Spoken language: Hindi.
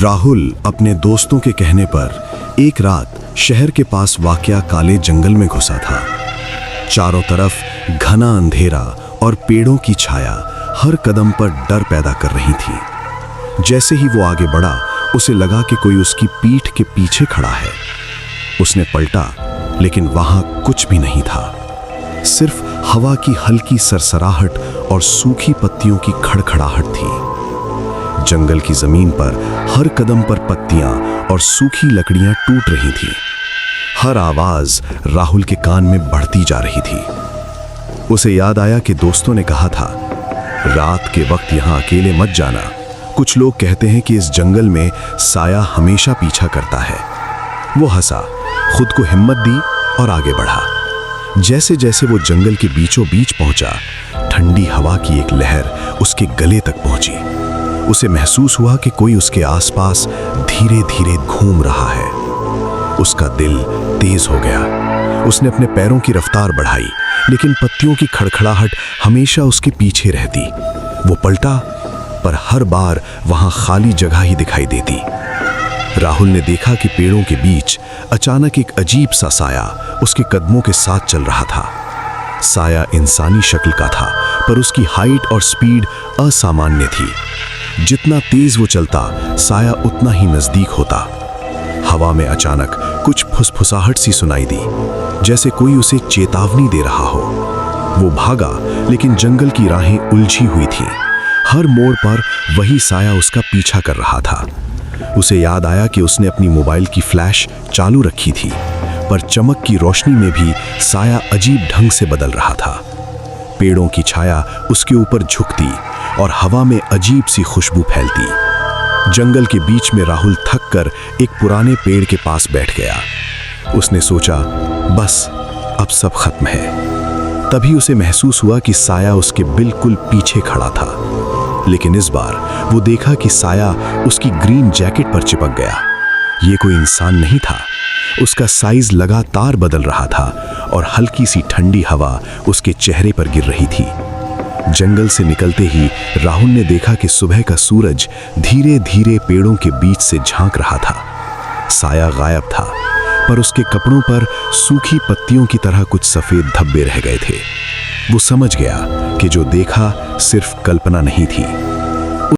राहुल अपने दोस्तों के कहने पर एक रात शहर के पास वाक़या काले जंगल में घुसा था। चारों तरफ घना अंधेरा और पेड़ों की छाया हर कदम पर डर पैदा कर रही थी। जैसे ही वो आगे बढ़ा, उसे लगा कि कोई उसकी पीठ के पीछे खड़ा है। उसने पलटा, लेकिन वहां कुछ भी नहीं था। सिर्फ हवा की हल्की सरसराहट और सूखी पत्तियों की खड़खड़ाहट थी। जंगल की जमीन पर हर कदम पर पत्तियां और सूखी लकड़ियां टूट रही थीं। हर आवाज राहुल के कान में बढ़ती जा रही थी। उसे याद आया कि दोस्तों ने कहा था, रात के वक्त यहां अकेले मत जाना। कुछ लोग कहते हैं कि इस जंगल में साया हमेशा पीछा करता है। वो हंसा, खुद को हिम्मत दी और आगे बढ़ा। जैसे जैसे वो जंगल के बीचों बीच पहुंचा, ठंडी हवा की एक लहर उसके गले तक पहुंची। उसे महसूस हुआ कि कोई उसके आसपास धीरे धीरे घूम रहा है। उसका दिल तेज हो गया। उसने अपने पैरों की रफ्तार बढ़ाई, लेकिन पत्तियों की खड़खड़ाहट हमेशा उसके पीछे रहती। वो पलटा, पर हर बार वहां खाली जगह ही दिखाई देती। राहुल ने देखा कि पेड़ों के बीच अचानक एक अजीब सा साया उसके कदमों के साथ चल रहा था। साया इंसानी शक्ल का था, पर उसकी हाइट और स्पीड असामान्य थी। जितना तेज वो चलता, साया उतना ही नजदीक होता। हवा में अचानक कुछ फुसफुसाहट सी सुनाई दी, जैसे कोई उसे चेतावनी दे रहा हो। वो भागा, लेकिन जंगल की राहें उलझी हुई थीं। हर मोड़ पर वही साया उसका पीछा कर रहा था। उसे याद आया कि उसने अपनी मोबाइल की फ्लैश चालू रखी थी, पर चमक की रोशनी में भी साया अजीब ढंग से बदल रहा था। पेड़ों की छाया उसके ऊपर झुकती और हवा में अजीब सी खुशबू फैलती। जंगल के बीच में राहुल थक कर एक पुराने पेड़ के पास बैठ गया। उसने सोचा, बस अब सब खत्म है। तभी उसे महसूस हुआ कि साया उसके बिल्कुल पीछे खड़ा था। लेकिन इस बार वो देखा कि साया उसकी ग्रीन जैकेट पर चिपक गया। ये कोई इंसान नहीं था। उसका साइज लगातार बदल रहा था और हल्की सी ठंडी हवा उसके चेहरे पर गिर रही थी। जंगल से निकलते ही राहुल ने देखा कि सुबह का सूरज धीरे धीरे पेड़ों के बीच से झांक रहा था। साया गायब था, पर उसके कपड़ों पर सूखी पत्तियों की तरह कुछ सफेद धब्बे रह गए थे। वो समझ गया कि जो देखा सिर्फ कल्पना नहीं थी,